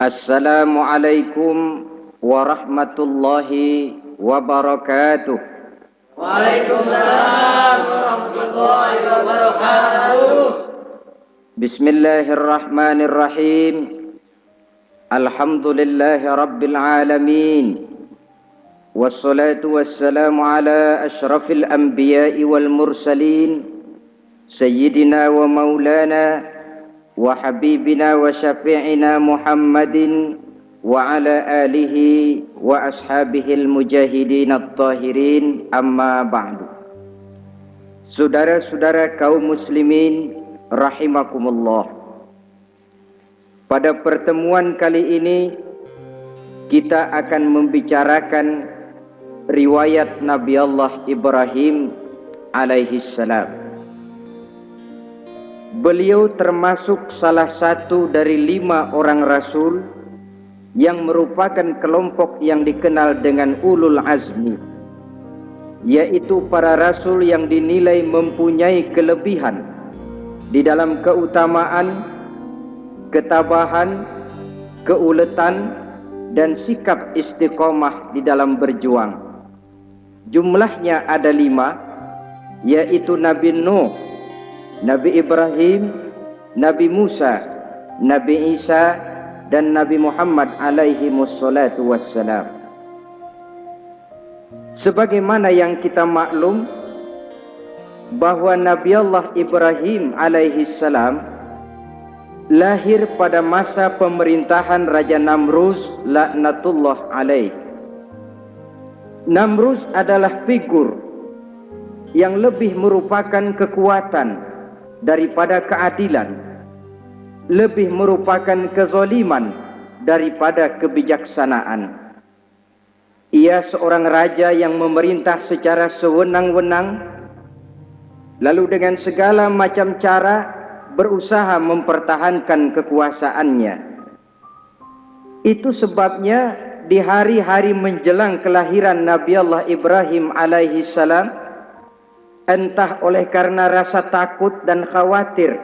Assalamualaikum warahmatullahi wabarakatuh. Waalaikumsalam warahmatullahi wabarakatuh. Bismillahirrahmanirrahim. Alhamdulillahi rabbil alamin. Wassalatu wassalamu ala ashrafil anbiya'i wal mursalin, sayyidina wa maulana wa habibina wa syafi'ina Muhammadin wa ala alihi wa ashabihil mujahidin at-tahirin, amma ba'du. Saudara-saudara kaum muslimin rahimakumullah, pada pertemuan kali ini kita akan membicarakan riwayat Nabi Allah Ibrahim alaihi salam. Beliau termasuk salah satu dari 5 orang rasul yang merupakan kelompok yang dikenal dengan ulul azmi, yaitu para rasul yang dinilai mempunyai kelebihan di dalam keutamaan, ketabahan, keuletan, dan sikap istiqomah di dalam berjuang. Jumlahnya ada 5, yaitu Nabi Nuh, Nabi Ibrahim, Nabi Musa, Nabi Isa, dan Nabi Muhammad alaihi wassalatu wassalam. Sebagaimana yang kita maklum bahwa Nabi Allah Ibrahim alaihi salam lahir pada masa pemerintahan Raja Namruz laknatullah alaih. Namruz adalah figur yang lebih merupakan kekuatan daripada keadilan, lebih merupakan kezaliman daripada kebijaksanaan. Ia seorang raja yang memerintah secara sewenang-wenang, lalu dengan segala macam cara berusaha mempertahankan kekuasaannya. Itu sebabnya di hari-hari menjelang kelahiran Nabi Allah Ibrahim alaihi salam, entah oleh karena rasa takut dan khawatir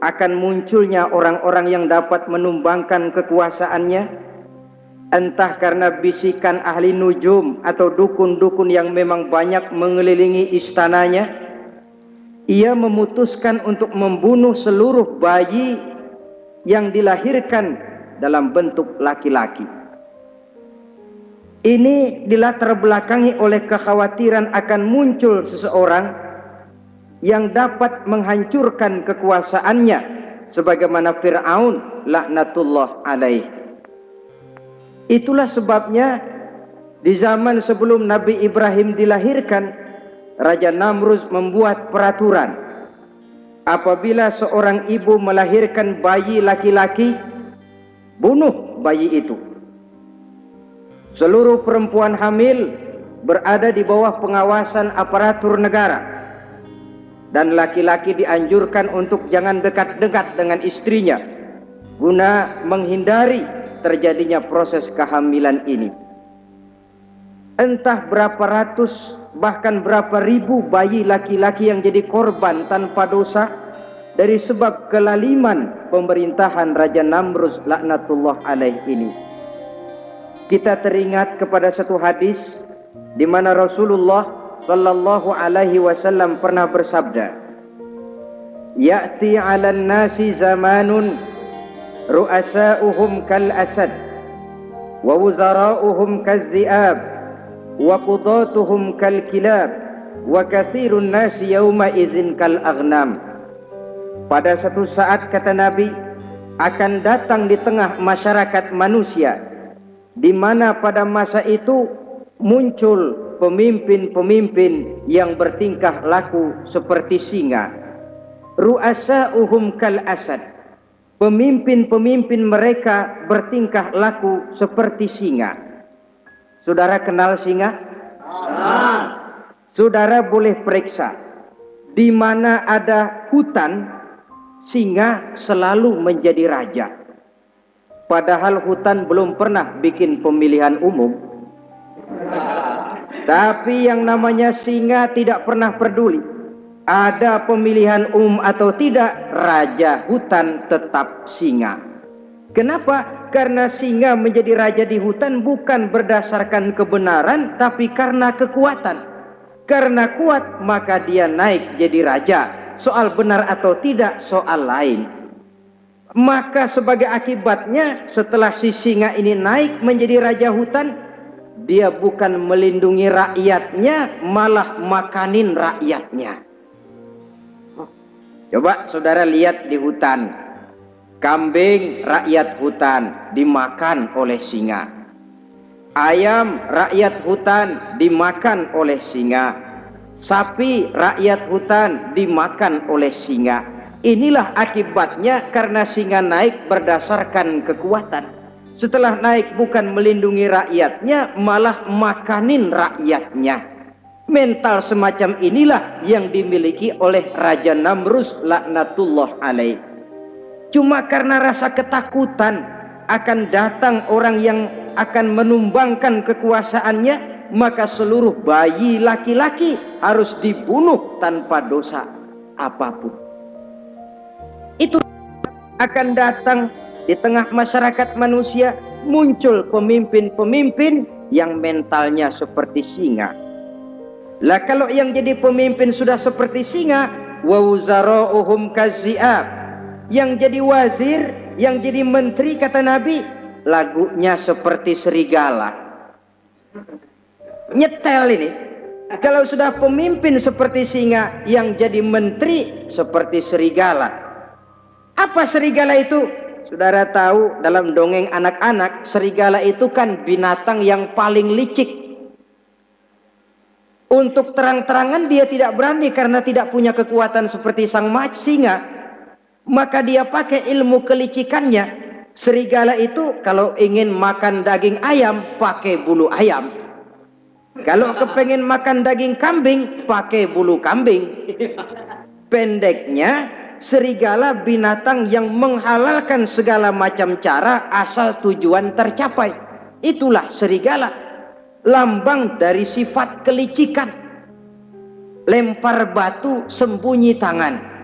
akan munculnya orang-orang yang dapat menumbangkan kekuasaannya, entah karena bisikan ahli nujum atau dukun-dukun yang memang banyak mengelilingi istananya, ia memutuskan untuk membunuh seluruh bayi yang dilahirkan dalam bentuk laki-laki. Ini dilatar belakangi oleh kekhawatiran akan muncul seseorang yang dapat menghancurkan kekuasaannya, sebagaimana Fir'aun laknatullah alaih. Itulah sebabnya di zaman sebelum Nabi Ibrahim dilahirkan, Raja Namruz membuat peraturan. Apabila seorang ibu melahirkan bayi laki-laki, bunuh bayi itu. Seluruh perempuan hamil berada di bawah pengawasan aparatur negara, dan laki-laki dianjurkan untuk jangan dekat-dekat dengan istrinya guna menghindari terjadinya proses kehamilan ini. Entah berapa ratus bahkan berapa ribu bayi laki-laki yang jadi korban tanpa dosa dari sebab kelaliman pemerintahan Raja Namruz laknatullah alaih ini. Kita teringat kepada satu hadis di mana Rasulullah sallallahu alaihi wasallam pernah bersabda, "Ya'ti 'alan nasi zamanun ru'asa'uhum kal asad wa wuzara'uhum kaz-zi'ab wa qudatuhum kal kilab wa katsirun nasi yawma idzin kal aghnam." Pada satu saat, kata Nabi, akan datang di tengah masyarakat manusia di mana pada masa itu muncul pemimpin-pemimpin yang bertingkah laku seperti singa. Ru'asa'uhum kal asad. Pemimpin-pemimpin mereka bertingkah laku seperti singa. Saudara kenal singa? Saudara boleh periksa, di mana ada hutan, singa selalu menjadi raja. Padahal hutan belum pernah bikin pemilihan umum. Tapi yang namanya singa tidak pernah peduli. Ada pemilihan atau tidak, raja hutan tetap singa. Kenapa? Karena singa menjadi raja di hutan bukan berdasarkan kebenaran, tapi karena kekuatan. Karena kuat maka dia naik jadi raja. Soal benar atau tidak soal lain. Maka sebagai akibatnya setelah si singa ini naik menjadi raja hutan, dia bukan melindungi rakyatnya, malah makanin rakyatnya. Coba saudara lihat di hutan, kambing rakyat hutan dimakan oleh singa, ayam rakyat hutan dimakan oleh singa, sapi rakyat hutan dimakan oleh singa. Inilah akibatnya karena singa naik berdasarkan kekuatan. Setelah naik bukan melindungi rakyatnya, malah makanin rakyatnya. Mental semacam inilah yang dimiliki oleh Raja Namrus laknatullah alaih. Cuma karena rasa ketakutan akan datang orang yang akan menumbangkan kekuasaannya, maka seluruh bayi laki-laki harus dibunuh tanpa dosa apapun. Itu akan datang di tengah masyarakat manusia, muncul pemimpin-pemimpin yang mentalnya seperti singa. Lah kalau yang jadi pemimpin sudah seperti singa, wa wuzara'uhum kazzi'ab. Yang jadi wazir, yang jadi menteri kata Nabi, lagunya seperti serigala. Nyetel ini. Kalau sudah pemimpin seperti singa, yang jadi menteri seperti serigala. Apa serigala itu? Saudara tahu dalam dongeng anak-anak, serigala itu kan binatang yang paling licik. Untuk terang-terangan dia tidak berani karena tidak punya kekuatan seperti sang singa. Maka dia pakai ilmu kelicikannya. Serigala itu kalau ingin makan daging ayam, pakai bulu ayam. Kalau kepengen makan daging kambing, pakai bulu kambing. Pendeknya, serigala binatang yang menghalalkan segala macam cara asal tujuan tercapai. Itulah serigala, lambang dari sifat kelicikan. Lempar batu sembunyi tangan.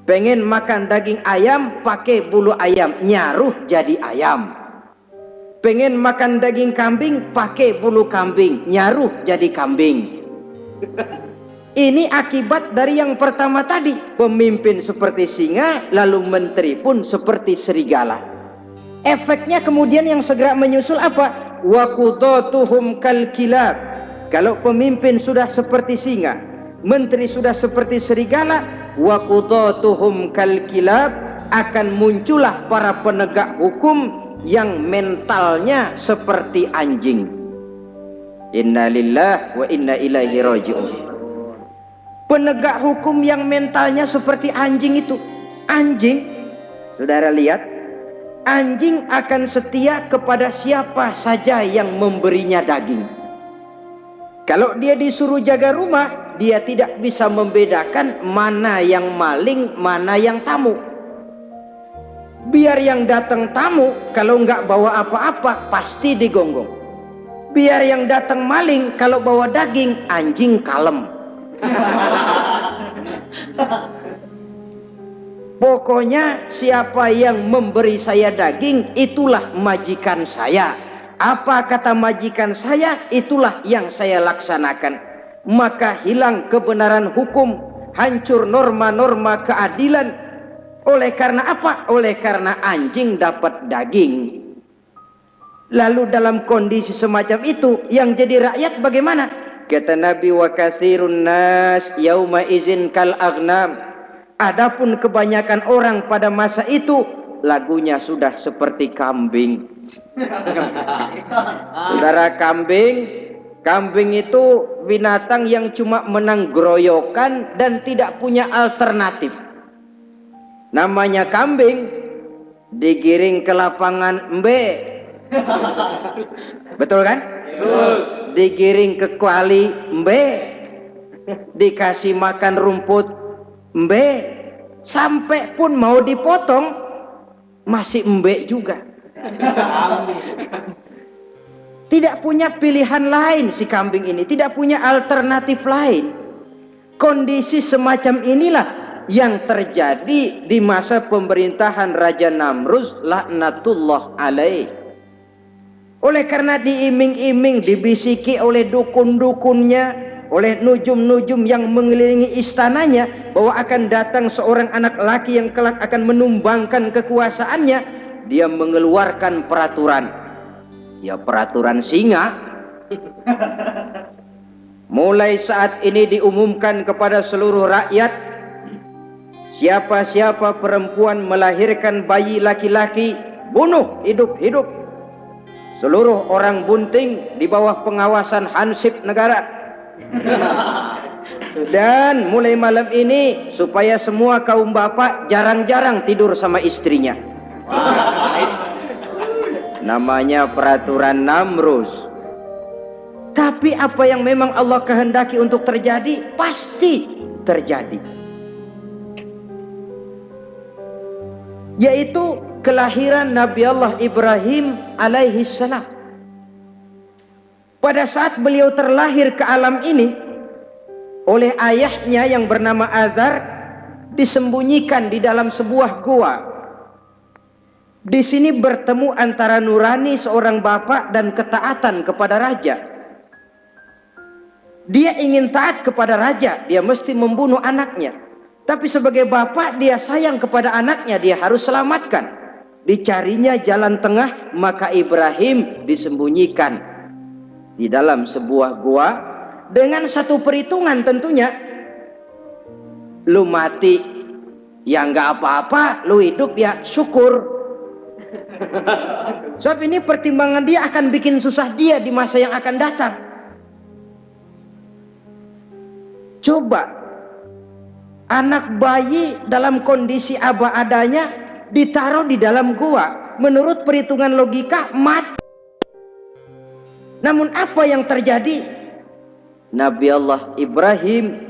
Pengen makan daging ayam pakai bulu ayam, nyaruh jadi ayam. Pengen makan daging kambing pakai bulu kambing, nyaruh jadi kambing. Ini akibat dari yang pertama tadi. Pemimpin seperti singa, lalu menteri pun seperti serigala. Efeknya kemudian yang segera menyusul apa? Wa qudatuhum kal kilab. Kalau pemimpin sudah seperti singa, menteri sudah seperti serigala, wa qudatuhum kal kilab, akan muncullah para penegak hukum yang mentalnya seperti anjing. Inna lillahi wa inna ilaihi raji'un. Penegak hukum yang mentalnya seperti anjing itu. Anjing, saudara lihat, anjing akan setia kepada siapa saja yang memberinya daging. Kalau dia disuruh jaga rumah, dia tidak bisa membedakan mana yang maling, mana yang tamu. Biar yang datang tamu, kalau nggak bawa apa-apa, pasti digonggong. Biar yang datang maling, kalau bawa daging, anjing kalem. Pokoknya siapa yang memberi saya daging, itulah majikan saya. Apa kata majikan saya, itulah yang saya laksanakan. Maka hilang kebenaran hukum, hancur norma-norma keadilan. Oleh karena apa? Oleh karena anjing dapat daging. Lalu dalam kondisi semacam itu, yang jadi rakyat bagaimana? Kata Nabi, wa katsirun nas yauma izin kal aghnam. Adapun kebanyakan orang pada masa itu, lagunya sudah seperti kambing. Saudara, kambing itu binatang yang cuma menang groyokan dan tidak punya alternatif. Namanya kambing, digiring ke lapangan embe. Betul kan? Betul. Digiring ke kuali embe, dikasih makan rumput embe, sampai pun mau dipotong masih embe juga. Tidak punya pilihan lain si kambing ini, tidak punya alternatif lain. Kondisi semacam inilah yang terjadi di masa pemerintahan Raja Namruz laknatullah alaih. Oleh karena diiming-iming, dibisiki oleh dukun-dukunnya, oleh nujum-nujum yang mengelilingi istananya, bahwa akan datang seorang anak laki yang kelak akan menumbangkan kekuasaannya, dia mengeluarkan peraturan. Ya, peraturan singa. Mulai saat ini diumumkan kepada seluruh rakyat, siapa-siapa perempuan melahirkan bayi laki-laki, bunuh hidup-hidup. Seluruh orang bunting di bawah pengawasan hansip negara. Dan mulai malam ini, supaya semua kaum bapak jarang-jarang tidur sama istrinya. Namanya peraturan Namruz. Tapi apa yang memang Allah kehendaki untuk terjadi, pasti terjadi. Yaitu kelahiran Nabi Allah Ibrahim alaihi salam. Pada saat beliau terlahir ke alam ini, oleh ayahnya yang bernama Azar, disembunyikan di dalam sebuah gua. Di sini bertemu antara nurani seorang bapak dan ketaatan kepada raja. Dia ingin taat kepada raja, dia mesti membunuh anaknya. Tapi sebagai bapak, dia sayang kepada anaknya, dia harus selamatkan. Dicarinya jalan tengah, maka Ibrahim disembunyikan di dalam sebuah gua dengan satu perhitungan tentunya. Lu mati ya nggak apa-apa, lu hidup ya syukur. Sebab ini pertimbangan dia akan bikin susah dia di masa yang akan datang. Coba anak bayi dalam kondisi apa adanya ditaruh di dalam gua, menurut perhitungan logika mati. Namun apa yang terjadi? Nabi Allah Ibrahim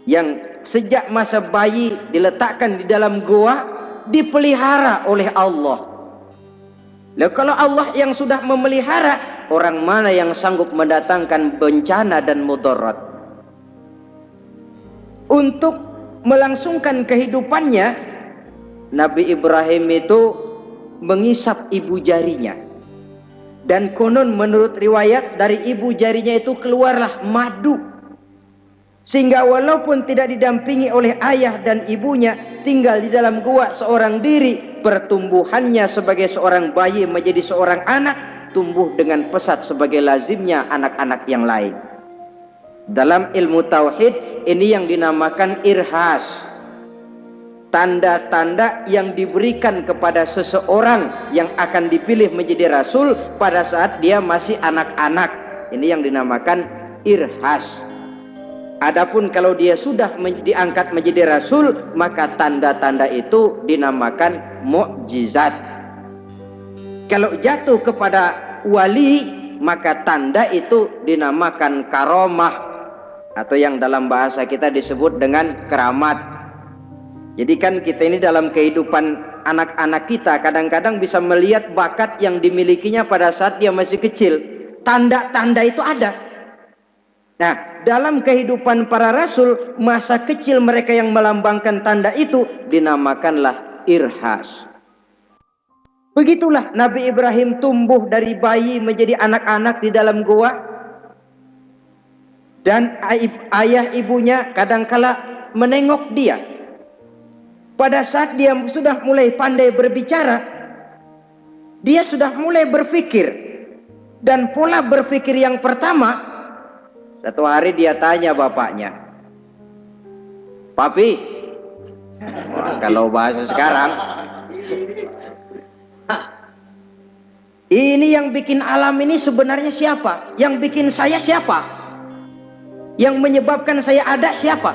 yang sejak masa bayi diletakkan di dalam gua, dipelihara oleh Allah. Lalu kalau Allah yang sudah memelihara, orang mana yang sanggup mendatangkan bencana dan mudarat? Untuk melangsungkan kehidupannya, Nabi Ibrahim itu mengisap ibu jarinya. Dan konon menurut riwayat, dari ibu jarinya itu keluarlah madu. Sehingga walaupun tidak didampingi oleh ayah dan ibunya, tinggal di dalam gua seorang diri, pertumbuhannya sebagai seorang bayi menjadi seorang anak, tumbuh dengan pesat sebagai lazimnya anak-anak yang lain. Dalam ilmu tauhid, ini yang dinamakan irhas. Tanda-tanda yang diberikan kepada seseorang yang akan dipilih menjadi rasul pada saat dia masih anak-anak. Ini yang dinamakan irhas. Adapun kalau dia sudah diangkat menjadi rasul, maka tanda-tanda itu dinamakan mukjizat. Kalau jatuh kepada wali, maka tanda itu dinamakan karomah, atau yang dalam bahasa kita disebut dengan keramat. Jadi kan kita ini dalam kehidupan anak-anak kita kadang-kadang bisa melihat bakat yang dimilikinya pada saat dia masih kecil. Tanda-tanda itu ada. Nah, dalam kehidupan para rasul, masa kecil mereka yang melambangkan tanda itu dinamakanlah irhas. Begitulah Nabi Ibrahim tumbuh dari bayi menjadi anak-anak di dalam gua. Dan ayah ibunya kadangkala menengok dia. Pada saat dia sudah mulai pandai berbicara, dia sudah mulai berpikir. Dan pola berpikir yang pertama, satu hari dia tanya bapaknya, "Papi," kalau bahasa sekarang, "ini yang bikin alam ini sebenarnya siapa? Yang bikin saya siapa? Yang menyebabkan saya ada siapa?"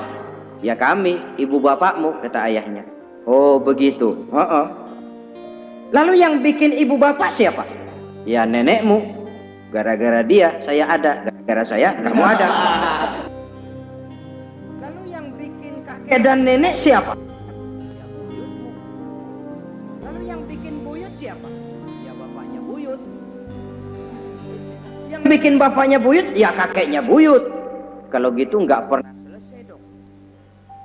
"Ya kami, ibu bapakmu," kata ayahnya. "Oh begitu." "Lalu yang bikin ibu bapak siapa?" "Ya nenekmu. Gara-gara dia saya ada, gara-gara saya kamu ada." "Lalu yang bikin kakek dan nenek siapa?" "Ya buyutmu." "Lalu yang bikin buyut siapa?" "Ya bapaknya buyut." "Yang bikin bapaknya buyut?" "Ya kakeknya buyut." Kalau gitu nggak pernah selesai dong.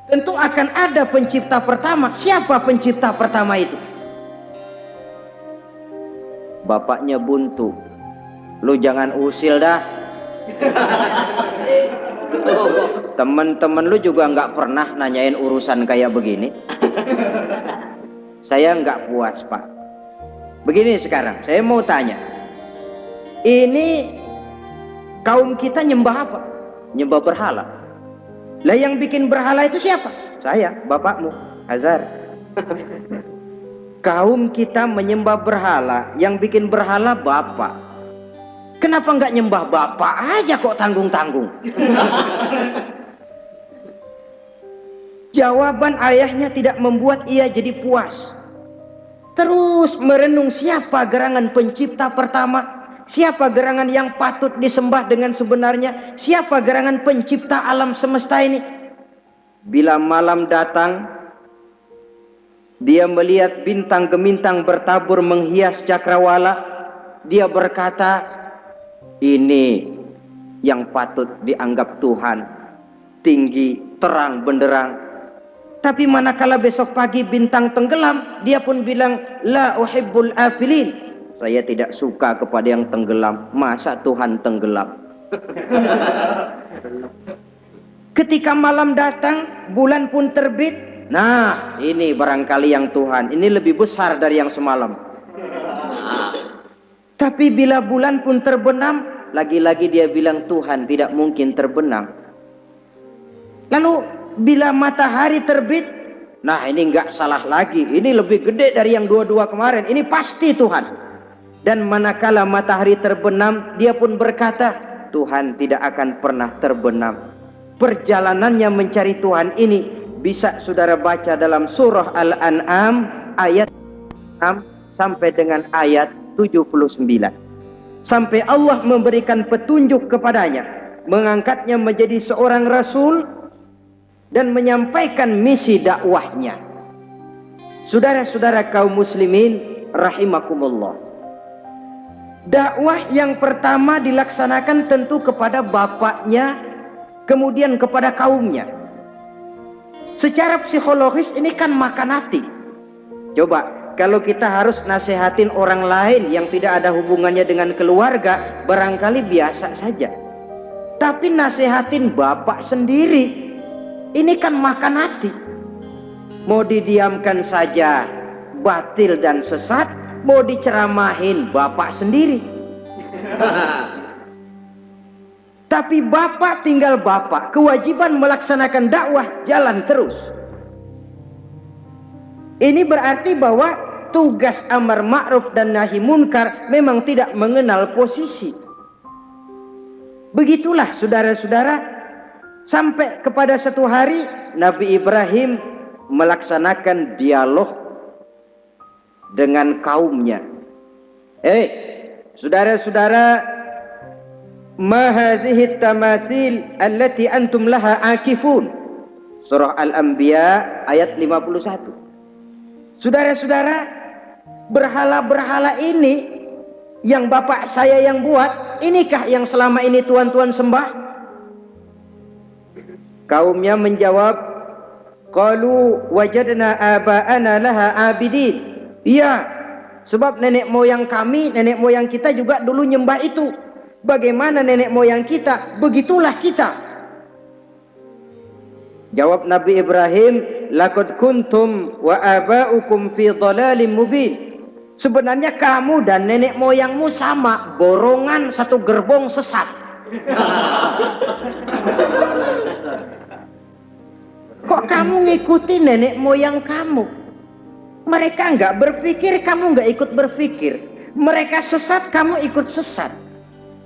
tentu akan ada pencipta pertama. Siapa pencipta pertama itu? Bapaknya buntu. Lu jangan usil dah. Temen-temen lu juga nggak pernah nanyain urusan kayak begini. Saya nggak puas, Pak. Begini sekarang, saya mau tanya. Ini kaum kita nyembah apa? Nyembah berhala. Lah yang bikin berhala itu siapa? Saya, bapakmu, Azhar. Kaum kita menyembah berhala, yang bikin berhala bapak. Kenapa nggak nyembah bapak aja kok tanggung-tanggung? Jawaban ayahnya tidak membuat ia jadi puas. Terus merenung siapa gerangan pencipta pertama, siapa gerangan yang patut disembah dengan sebenarnya, siapa gerangan pencipta alam semesta ini. Bila malam datang, dia melihat bintang gemintang bertabur menghias cakrawala. Dia berkata, ini yang patut dianggap Tuhan, tinggi, terang, benderang. Tapi manakala besok pagi bintang tenggelam, dia pun bilang, la uhibbul afilin. Saya tidak suka kepada yang tenggelam. Masa Tuhan tenggelam? Ketika malam datang, bulan pun terbit. Nah, ini barangkali yang Tuhan. Ini lebih besar dari yang semalam. Tapi bila bulan pun terbenam, lagi-lagi dia bilang Tuhan tidak mungkin terbenam. Lalu bila matahari terbit, nah ini nggak salah lagi. Ini lebih gede dari yang dua-dua kemarin. Ini pasti Tuhan. Dan manakala matahari terbenam, dia pun berkata, Tuhan tidak akan pernah terbenam. Perjalanannya mencari Tuhan ini bisa saudara baca dalam surah Al-An'am ayat 6 sampai dengan ayat 79. Sampai Allah memberikan petunjuk kepadanya, mengangkatnya menjadi seorang rasul dan menyampaikan misi dakwahnya. Saudara-saudara kaum muslimin rahimakumullah, dakwah yang pertama dilaksanakan tentu kepada bapaknya, kemudian kepada kaumnya. Secara psikologis ini kan makan hati. Coba kalau kita harus nasihatin orang lain yang tidak ada hubungannya dengan keluarga, barangkali biasa saja. Tapi nasihatin bapak sendiri, ini kan makan hati. Mau didiamkan saja batil dan sesat, mau diceramahin bapak sendiri. Tapi bapak tinggal bapak, kewajiban melaksanakan dakwah jalan terus. Ini berarti bahwa tugas amar ma'ruf dan nahi munkar memang tidak mengenal posisi. Begitulah saudara-saudara, sampai kepada satu hari Nabi Ibrahim melaksanakan dialog dengan kaumnya. Saudara-saudara, ma hadhihi tamasil allati antum laha akifun. Surah Al-Anbiya ayat 51. Saudara-saudara, berhala-berhala ini yang bapak saya yang buat, inikah yang selama ini tuan-tuan sembah? Kaumnya menjawab, qalu wajadna aba'ana laha abidin. Iya, sebab nenek moyang kami, nenek moyang kita juga dulu nyembah itu. Bagaimana nenek moyang kita, begitulah kita. Jawab Nabi Ibrahim, laqad kuntum wa aba'ukum fi dhalalim mubin. Sebenarnya kamu dan nenek moyangmu sama, borongan satu gerbong sesat. Kok kamu ngikutin nenek moyang kamu? Mereka nggak berpikir, kamu nggak ikut berpikir. Mereka sesat, kamu ikut sesat.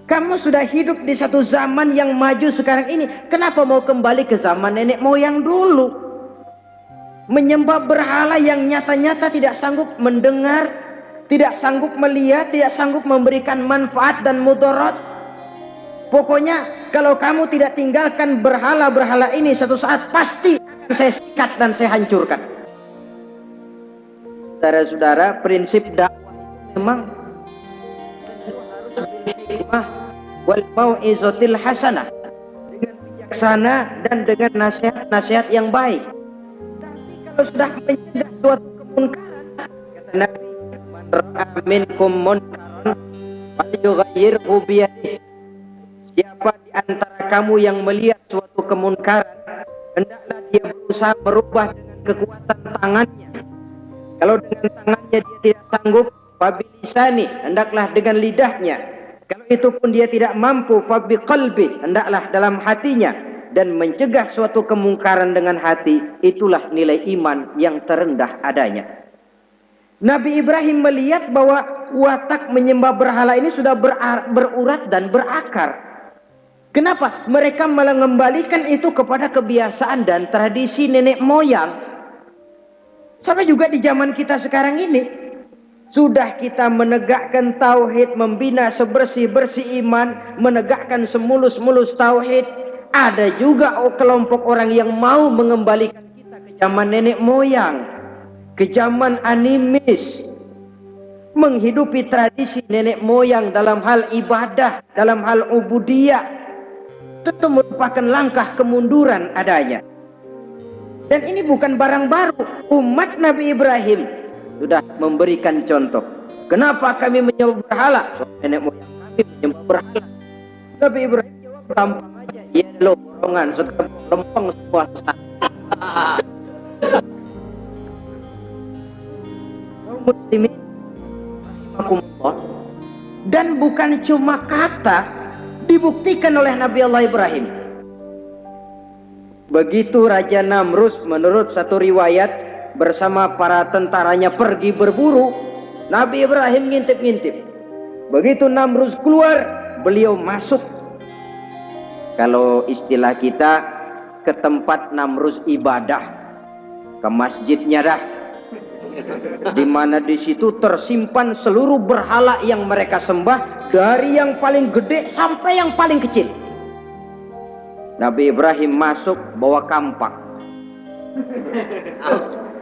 Kamu sudah hidup di satu zaman yang maju sekarang ini. Kenapa mau kembali ke zaman nenek moyang dulu? Menyembah berhala yang nyata-nyata tidak sanggup mendengar, tidak sanggup melihat, tidak sanggup memberikan manfaat dan mudarat. Pokoknya kalau kamu tidak tinggalkan berhala-berhala ini, satu saat pasti saya sikat dan saya hancurkan. Saudara-saudara, prinsip dakwah itu memang harus hikmah wal mau'izatil hasanah, dengan bijaksana dan dengan nasihat-nasihat yang baik. kalau sudah mencegah suatu kemungkaran, kata Nabi, man ra'a minkum munkaran falyughayyirhu biyadihi. Siapa di antara kamu yang melihat suatu kemunkaran, hendaklah dia berusaha merubah dengan kekuatan tangannya. Kalau dengan tangannya dia tidak sanggup, fabilisani, hendaklah dengan lidahnya. Kalau itu pun dia tidak mampu, fabiqalbi, hendaklah dalam hatinya. Dan mencegah suatu kemungkaran dengan hati, itulah nilai iman yang terendah adanya. Nabi Ibrahim melihat bahwa watak menyembah berhala ini sudah berurat dan berakar. Kenapa? Mereka malah mengembalikan itu kepada kebiasaan dan tradisi nenek moyang. Sama juga di zaman kita sekarang ini. Sudah kita menegakkan tauhid, membina sebersih-bersih iman, menegakkan semulus-mulus tauhid. Ada juga kelompok orang yang mau mengembalikan kita ke zaman nenek moyang, ke zaman animis, menghidupi tradisi nenek moyang dalam hal ibadah, dalam hal ubudiyah. Tentu merupakan langkah kemunduran adanya. Dan ini bukan barang baru. Umat Nabi Ibrahim sudah memberikan contoh. Kenapa kami menyembah berhala? Nenek moyang kami menyembah berhala. Nabi Ibrahim jawab gampang aja. Ya lo borongan, segera lempeng semua sesat. Muslimin rahimakumullah. Dan bukan cuma kata, dibuktikan oleh Nabi Allah Ibrahim. Begitu Raja Namrus menurut satu riwayat bersama para tentaranya pergi berburu, Nabi Ibrahim ngintip-ngintip. Begitu Namrus keluar, beliau masuk. Kalau istilah kita, ke tempat Namrus ibadah, ke masjidnya dah, di mana di situ tersimpan seluruh berhala yang mereka sembah, dari yang paling gede sampai yang paling kecil. Nabi Ibrahim masuk bawa kampak.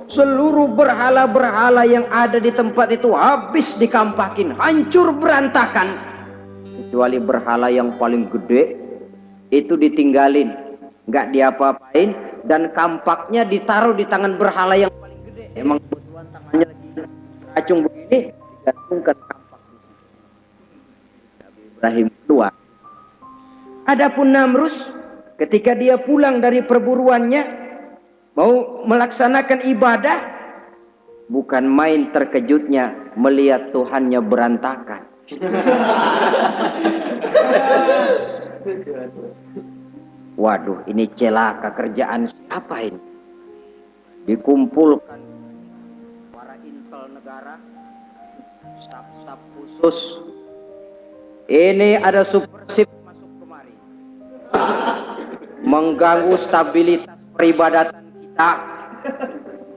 Seluruh berhala-berhala yang ada di tempat itu habis dikampakin, hancur berantakan. Kecuali berhala yang paling gede itu ditinggalin, nggak diapa-apain, dan kampaknya ditaruh di tangan berhala yang paling gede. Emang kebetulan tangannya lagi teracung begini, digantungkan kampak. Nabi Ibrahim keluar. Adapun Namrus, ketika dia pulang dari perburuannya, mau melaksanakan ibadah, bukan main terkejutnya melihat Tuhannya berantakan. Waduh, ini celaka kerjaan siapa ini? Dikumpulkan para intel negara, staf-staf khusus. Ini ada supersip masuk kemari, mengganggu stabilitas peribadatan kita.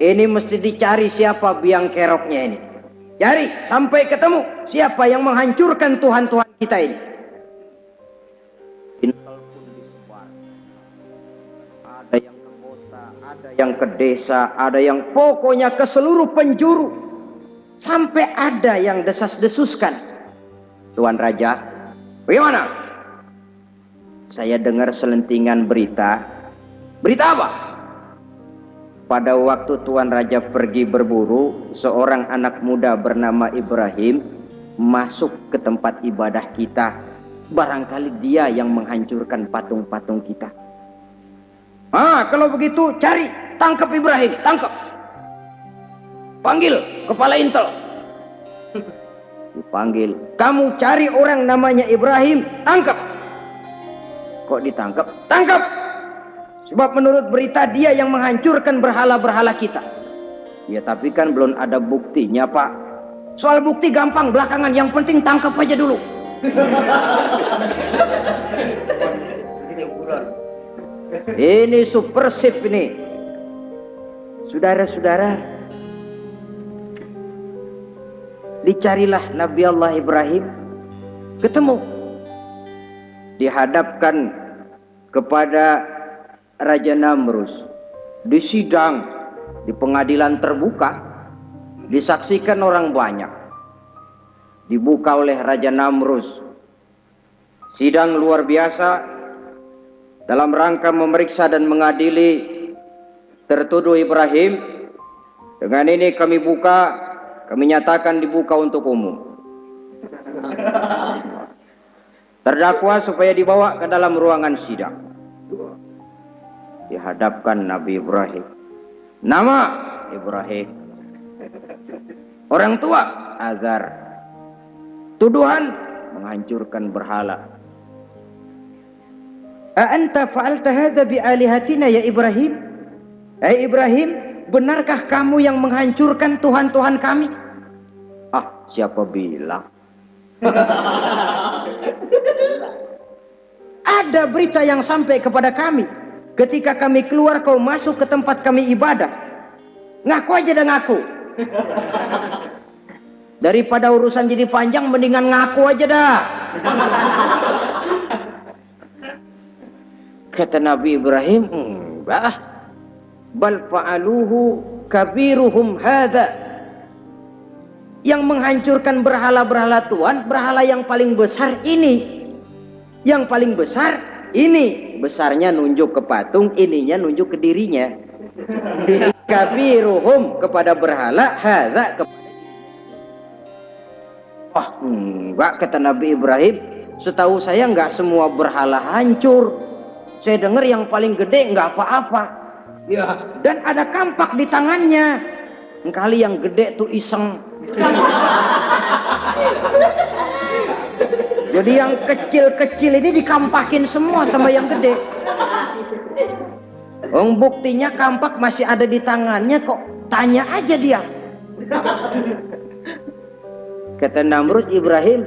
Ini mesti dicari siapa biang keroknya ini. Cari sampai ketemu siapa yang menghancurkan Tuhan-Tuhan kita ini. Intel pun disebar. Ada yang ke kota, ada yang ke desa, ada yang pokoknya ke seluruh penjuru. Sampai ada yang desas-desuskan. Tuan Raja, bagaimana? Saya dengar selentingan berita. Berita apa? Pada waktu Tuan Raja pergi berburu, seorang anak muda bernama Ibrahim masuk ke tempat ibadah kita. Barangkali dia yang menghancurkan patung-patung kita. Kalau begitu cari, tangkap Ibrahim, tangkap. Panggil kepala intel. Dipanggil, kamu cari orang namanya Ibrahim, tangkap. Kok ditangkap? Tangkap. Sebab menurut berita dia yang menghancurkan berhala-berhala kita. Ya tapi kan belum ada buktinya, Pak. Soal bukti gampang belakangan, yang penting tangkap aja dulu. Ini supersip ini. Saudara-saudara, dicarilah Nabi Allah Ibrahim, ketemu, dihadapkan kepada Raja Namrus, disidang di pengadilan terbuka, disaksikan orang banyak, dibuka oleh Raja Namrus. Sidang luar biasa dalam rangka memeriksa dan mengadili tertuduh Ibrahim. Dengan ini kami nyatakan dibuka untuk umum. Terdakwa supaya dibawa ke dalam ruangan sidang. Dihadapkan Nabi Ibrahim. Nama Ibrahim. Orang tua Azar. Tuduhan menghancurkan berhala. A'anta fa'alta hadza bi alihatina ya Ibrahim? Ibrahim, benarkah kamu yang menghancurkan Tuhan-Tuhan kami? Ah, siapa bilang? Ada berita yang sampai kepada kami. Ketika kami keluar, kau masuk ke tempat kami ibadah. Ngaku aja dah, ngaku. Daripada urusan jadi panjang, mendingan ngaku aja dah. Kata Nabi Ibrahim, enggak. Bal fa'aluhu kabiruhum hadza. Yang menghancurkan berhala-berhala Tuhan, berhala yang paling besar ini. Yang paling besar ini. Besarnya nunjuk ke patung, ininya nunjuk ke dirinya. Kabiruhum kepada berhala, hadza kepada wah, enggak, kata Nabi Ibrahim. Setahu saya enggak semua berhala hancur. Saya dengar yang paling gede enggak apa-apa. Ya. Dan ada kampak di tangannya. Kali yang gede tuh iseng. Jadi yang kecil-kecil ini dikampakin semua sama yang gede. Buktinya kampak masih ada di tangannya kok. Tanya aja dia. Kata Namrud, Ibrahim,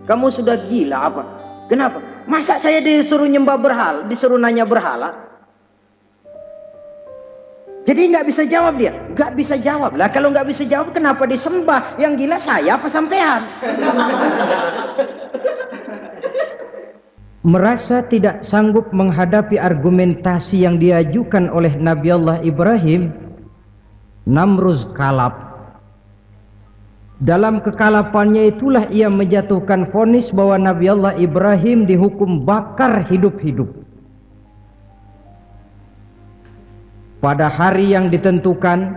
kamu sudah gila apa? Kenapa? Masa saya disuruh nyembah berhala, disuruh nanya berhala? Jadi nggak bisa jawab dia, nggak bisa jawab lah. Kalau nggak bisa jawab, kenapa disembah? Yang gila saya apa sampean? Merasa tidak sanggup menghadapi argumentasi yang diajukan oleh Nabi Allah Ibrahim, Namrud kalap. Dalam kekalapannya itulah ia menjatuhkan vonis bahwa Nabi Allah Ibrahim dihukum bakar hidup-hidup. Pada hari yang ditentukan,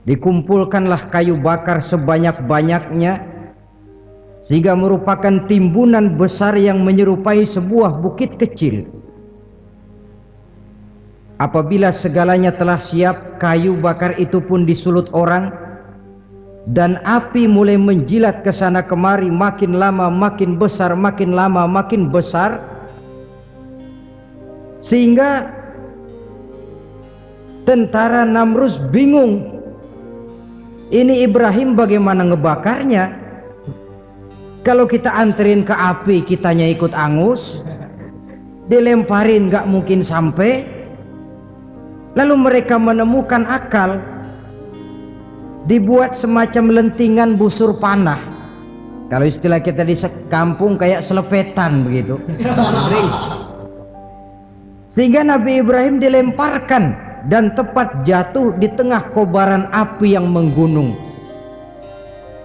dikumpulkanlah kayu bakar sebanyak-banyaknya, sehingga merupakan timbunan besar yang menyerupai sebuah bukit kecil. Apabila segalanya telah siap, kayu bakar itu pun disulut orang, dan api mulai menjilat ke sana kemari, makin lama makin besar, makin lama makin besar, sehingga tentara Namrud bingung. Ini Ibrahim bagaimana ngebakarnya? Kalau kita anterin ke api, kitanya ikut angus, dilemparin gak mungkin sampai. Lalu mereka menemukan akal, dibuat semacam lentingan busur panah. Kalau istilah kita di kampung kayak selepetan begitu. Sehingga Nabi Ibrahim dilemparkan dan tepat jatuh di tengah kobaran api yang menggunung.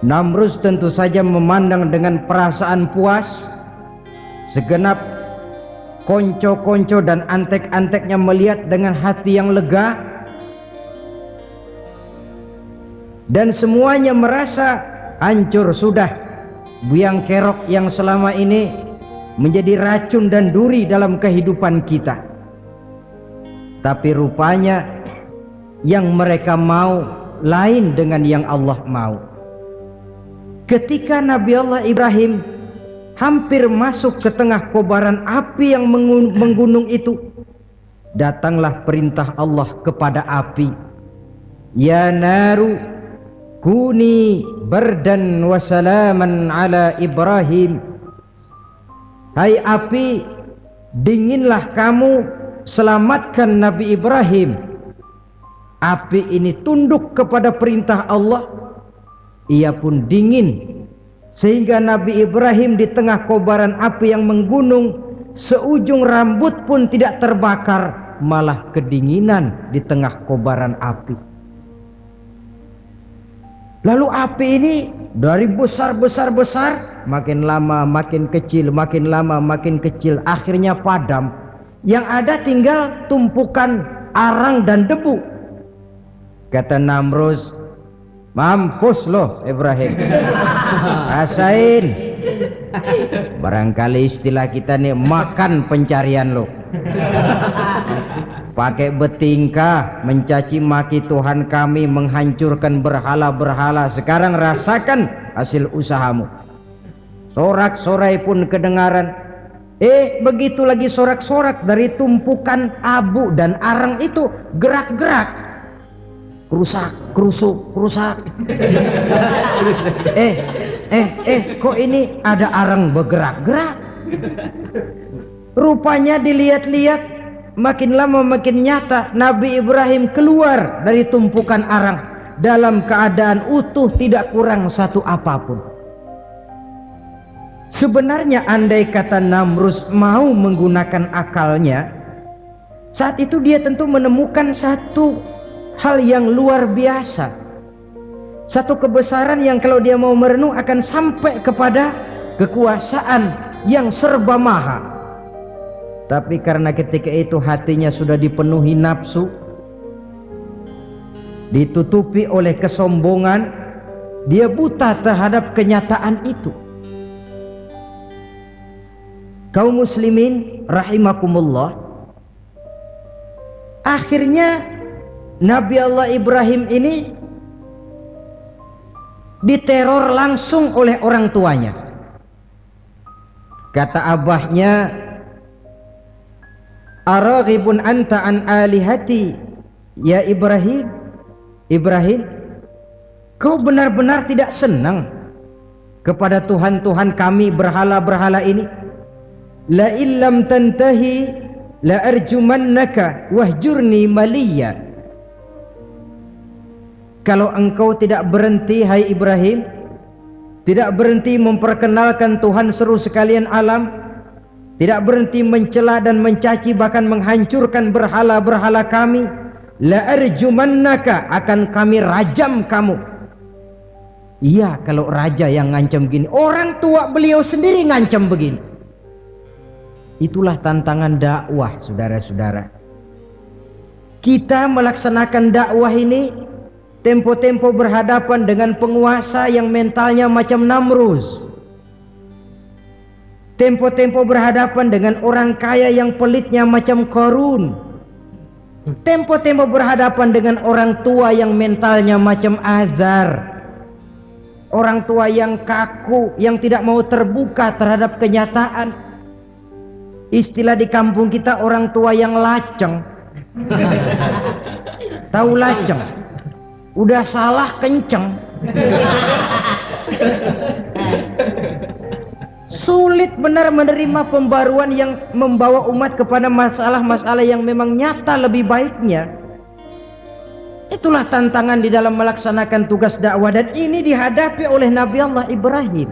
Namrud tentu saja memandang dengan perasaan puas. Segenap konco-konco dan antek-anteknya melihat dengan hati yang lega. Dan semuanya merasa hancur sudah. Biang kerok yang selama ini menjadi racun dan duri dalam kehidupan kita. Tapi rupanya yang mereka mau lain dengan yang Allah mau. Ketika Nabi Allah Ibrahim hampir masuk ke tengah kobaran api yang menggunung itu, datanglah perintah Allah kepada api. Ya naru kuni bardan wa salaman ala Ibrahim. Hai api, dinginlah kamu, selamatkan Nabi Ibrahim. Api ini tunduk kepada perintah Allah, ia pun dingin, sehingga Nabi Ibrahim di tengah kobaran api yang menggunung, seujung rambut pun tidak terbakar, malah kedinginan di tengah kobaran api. Lalu api ini dari besar, makin lama makin kecil, makin lama makin kecil, akhirnya padam. Yang ada tinggal tumpukan arang dan debu. Kata Namrus, mampus loh Ibrahim. Rasain. Barangkali istilah kita nih, makan pencarian lo. Pakai betingkah mencaci maki Tuhan kami, menghancurkan berhala-berhala. Sekarang rasakan hasil usahamu. Sorak-sorai pun kedengaran. Begitu lagi sorak-sorak dari tumpukan abu dan arang itu gerak-gerak. Kerusak, kerusuk, kerusak. Kok ini ada arang bergerak-gerak? Rupanya dilihat-lihat, makin lama makin nyata. Nabi Ibrahim keluar dari tumpukan arang dalam keadaan utuh, tidak kurang satu apapun. Sebenarnya andai kata Namrus mau menggunakan akalnya, saat itu dia tentu menemukan satu hal yang luar biasa, satu kebesaran yang kalau dia mau merenung akan sampai kepada kekuasaan yang serba maha. Tapi karena ketika itu hatinya sudah dipenuhi nafsu, ditutupi oleh kesombongan, dia buta terhadap kenyataan itu. Kaum muslimin rahimakumullah, akhirnya Nabi Allah Ibrahim ini diteror langsung oleh orang tuanya. Kata abahnya, araghibun anta an alihati ya Ibrahim. Ibrahim, kau benar-benar tidak senang kepada Tuhan-Tuhan kami, berhala-berhala ini? La illam tantahi la arjumannaka wahjurni maliya. Kalau engkau tidak berhenti, hai Ibrahim, tidak berhenti memperkenalkan Tuhan seru sekalian alam, tidak berhenti mencela dan mencaci bahkan menghancurkan berhala-berhala kami, la arjumannaka, akan kami rajam kamu. Iya, kalau raja yang ngancam begini, orang tua beliau sendiri ngancam begini. Itulah tantangan dakwah, saudara-saudara. Kita melaksanakan dakwah ini tempo-tempo berhadapan dengan penguasa yang mentalnya macam Namrus. Tempo-tempo berhadapan dengan orang kaya yang pelitnya macam Qarun. Tempo-tempo berhadapan dengan orang tua yang mentalnya macam Azar. Orang tua yang kaku, yang tidak mau terbuka terhadap kenyataan. Istilah di kampung kita, orang tua yang laceng. Tahu laceng? Udah salah kenceng. Sulit benar menerima pembaruan yang membawa umat kepada masalah-masalah yang memang nyata lebih baiknya. Itulah tantangan di dalam melaksanakan tugas dakwah, dan ini dihadapi oleh Nabi Allah Ibrahim.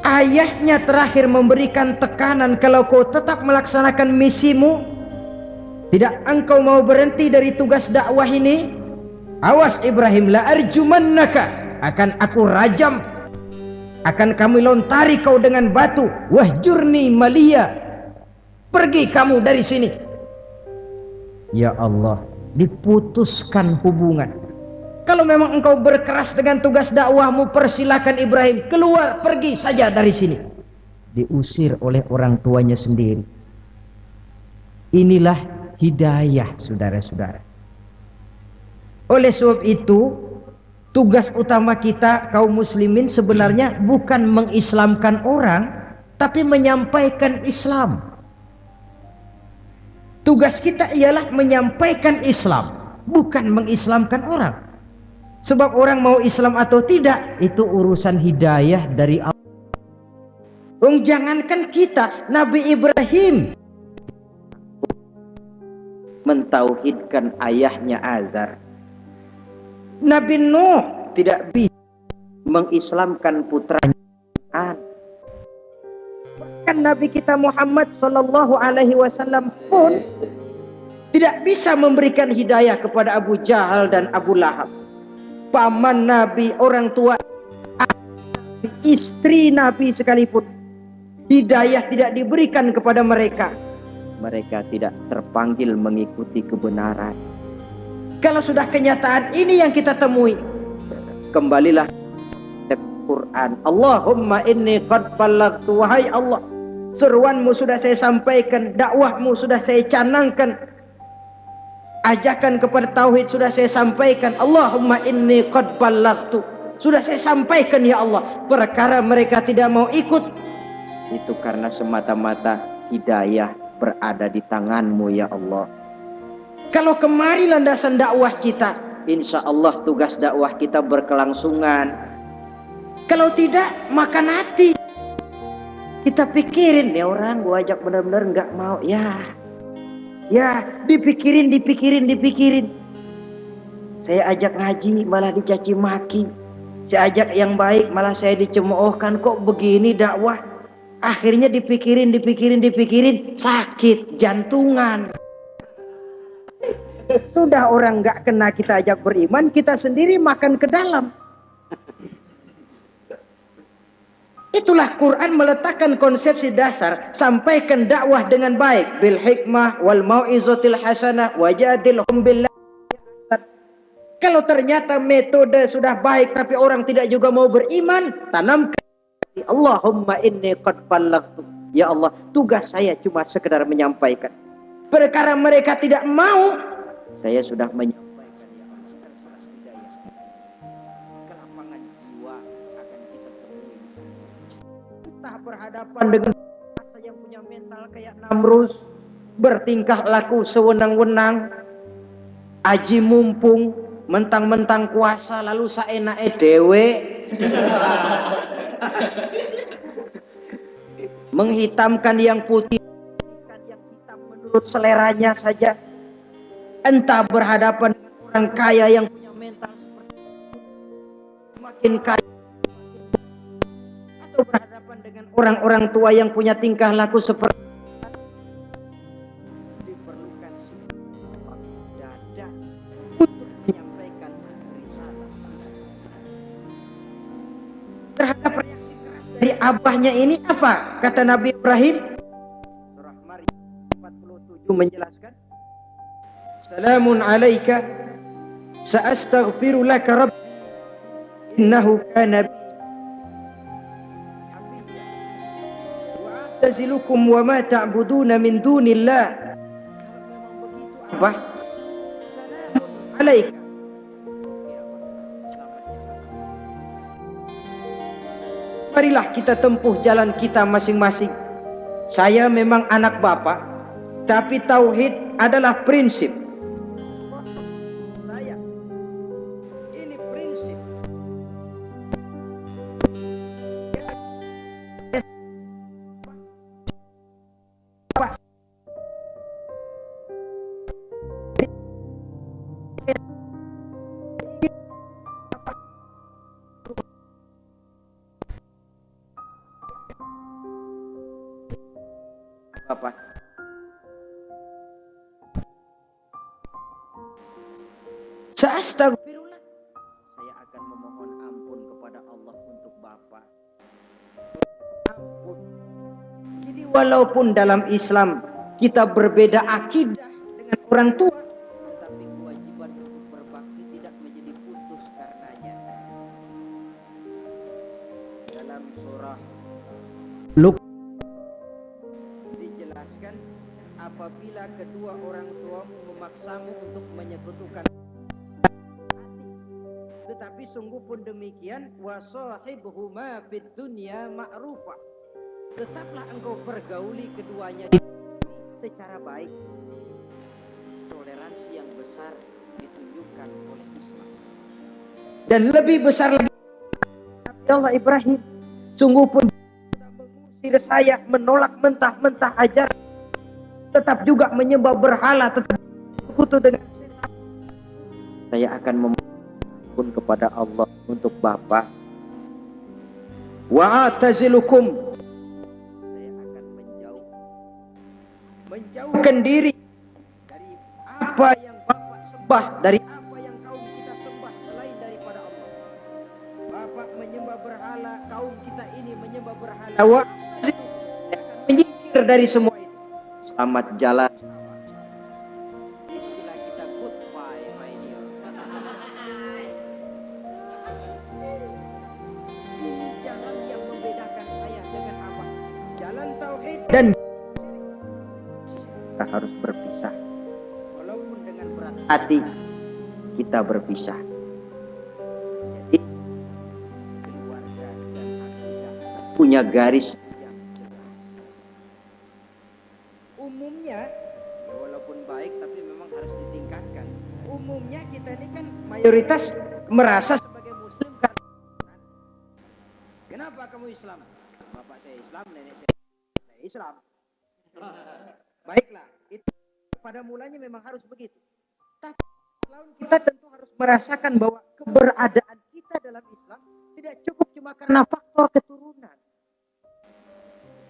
Ayahnya terakhir memberikan tekanan, kalau kau tetap melaksanakan misimu, tidak engkau mau berhenti dari tugas dakwah ini, awas Ibrahim, la arjumannaka, akan aku rajam, akan kami lontari kau dengan batu, wahjurni maliya, pergi kamu dari sini. Ya Allah, diputuskan hubungan. Kalau memang engkau berkeras dengan tugas dakwahmu, persilakan Ibrahim, keluar, pergi saja dari sini. Diusir oleh orang tuanya sendiri. Inilah hidayah, saudara-saudara. Oleh sebab itu, tugas utama kita kaum muslimin sebenarnya bukan mengislamkan orang, tapi menyampaikan Islam. Tugas kita ialah menyampaikan Islam, bukan mengislamkan orang. Sebab orang mau Islam atau tidak, itu urusan hidayah dari Allah. Jangankan kita, Nabi Ibrahim mentauhidkan ayahnya Azar. Nabi Nuh tidak bisa mengislamkan putranya. Bahkan Nabi kita Muhammad SAW pun tidak bisa memberikan hidayah kepada Abu Jahal dan Abu Lahab. Paman Nabi, orang tua, istri Nabi sekalipun, hidayah tidak diberikan kepada mereka. Mereka tidak terpanggil mengikuti kebenaran. Kalau sudah kenyataan ini yang kita temui, kembalilah ke Quran. Allahumma inni qad ballaghtu, wahai Allah, seruanmu sudah saya sampaikan, dakwahmu sudah saya canangkan, ajakan kepada tauhid sudah saya sampaikan. Allahumma inni qad ballaghtu, sudah saya sampaikan ya Allah. Perkara mereka tidak mau ikut, itu karena semata-mata hidayah berada di tanganmu ya Allah. Kalau kemari landasan dakwah kita, insya Allah tugas dakwah kita berkelangsungan. Kalau tidak, maka nanti kita pikirin, ya orang gua ajak benar-benar nggak mau, ya dipikirin. Saya ajak ngaji malah dicaci maki, saya ajak yang baik malah saya dicemoohkan. Kok begini dakwah? Akhirnya dipikirin, sakit jantungan. Sudah orang nggak kena kita ajak beriman, kita sendiri makan ke dalam. Itulah Quran meletakkan konsepsi dasar, sampaikan dakwah dengan baik, bil hikmah wal mau'izatil hasanah wajadilhum billah. Kalau ternyata metode sudah baik tapi orang tidak juga mau beriman, tanamkan Allahumma inni qad ballaghtu, ya Allah, tugas saya cuma sekedar menyampaikan. Perkara mereka tidak mau, saya sudah menyampaikan ya Allah. Kelapangan jiwa akan kita temui di sana. Entah berhadapan dengan masa yang punya mental kayak Namrus, bertingkah laku sewenang-wenang, aji mumpung, mentang-mentang kuasa lalu saenake dhewe. Menghitamkan yang putih, yang hitam menurut seleranya saja. Entah berhadapan dengan orang kaya yang punya mental seperti itu, makin kaya, atau berhadapan dengan orang-orang tua yang punya tingkah laku seperti itu, diperlukan sikap dada untuk menyampaikan risalah. Terhadap reaksi keras dari abahnya ini apa kata Nabi Ibrahim? Surah Maryam 47 menjelaskan, Salamun alaika sa'astaghfiru laka rabbi innahu kana bi hafiya wa a'tazilukum wa ma ta'buduna min dunillah. Kalau memang begitu apa? Salamun alaika, marilah kita tempuh jalan kita masing-masing. Saya memang anak bapak, tapi tauhid adalah prinsip. Ini prinsip. Bapak, Astagfirullah, saya akan memohon ampun kepada Allah untuk Bapak. Ampun. Jadi walaupun dalam Islam kita berbeda akidah dengan orang tua, tetapi kewajiban untuk berbakti tidak menjadi putus karenanya. Dalam surah Luqman dijelaskan, apabila kedua orang tuamu memaksamu untuk menyekutukan, tetapi sungguh pun demikian, wasahibhuma fid dunya ma'rufa, tetaplah engkau pergauli keduanya secara baik. Toleransi yang besar ditunjukkan oleh Islam. Dan lebih besar lagi, Allah Ibrahim sungguh pun mengusir saya, menolak mentah-mentah ajaran, tetap juga menyembah berhala, tetap sekutu dengan setan. Saya akan pun kepada Allah untuk Bapak. Wa atazilukum, saya akan menjauhkan diri dari apa yang Bapak sembah, dari apa yang kaum kita sembah selain daripada Allah. Bapak menyembah berhala, kaum kita ini menyembah berhala. Wa atazilukum, saya akan menyingkir dari semua itu. Selamat jalan. Istilah kita goodbye my dear dan kita harus berpisah. Walaupun dengan berat hati kita berpisah. Jadi keluarga dan akidah punya garis yang jelas. Umumnya ya walaupun baik tapi memang harus ditingkatkan. Umumnya kita ini kan mayoritas merasa sebagai muslim kan. Kenapa kamu Islam? Bapak saya Islam, nenek saya Islam. Baiklah, itu pada mulanya memang harus begitu. Tapi kita tentu harus merasakan bahwa keberadaan kita dalam Islam tidak cukup cuma karena faktor keturunan.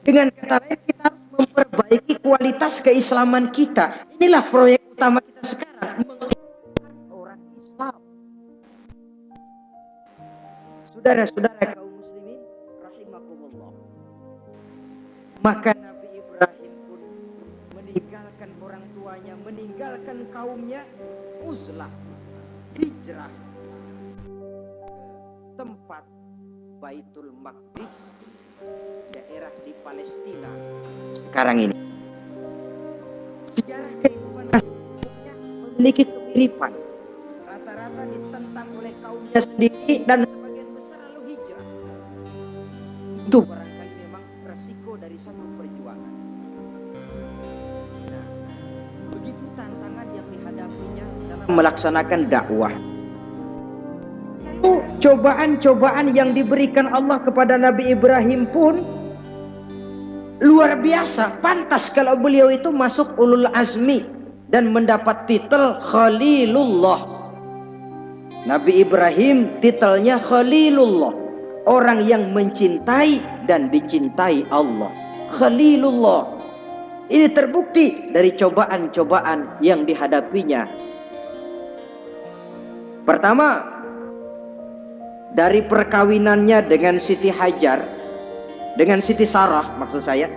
Dengan kata lain, kita harus memperbaiki kualitas keislaman kita. Inilah proyek utama kita sekarang, mengislamkan orang Islam. Saudara-saudara kaum muslimin rahimakumullah. Maka Nabi Ibrahim pun meninggalkan orang tuanya, meninggalkan kaumnya, uzlah, hijrah ke tempat Baitul Maqdis, daerah di Palestina sekarang ini. Sejarah kehidupan Nabi memiliki kemiripan. Rata-rata ditentang oleh kaumnya sendiri dan sebagian besar lalu hijrah. Itu barangkali memang resiko dari satu perjuangan. Nah, begitu tantangan yang dihadapinya dalam melaksanakan dakwah. Cobaan-cobaan yang diberikan Allah kepada Nabi Ibrahim pun luar biasa. Pantas kalau beliau itu masuk ulul azmi dan mendapat titel Khalilullah. Nabi Ibrahim titelnya Khalilullah, orang yang mencintai dan dicintai Allah. Khalilullah. Ini terbukti dari cobaan-cobaan yang dihadapinya. Pertama, dari perkawinannya dengan Siti Hajar, dengan Siti Sarah maksud saya,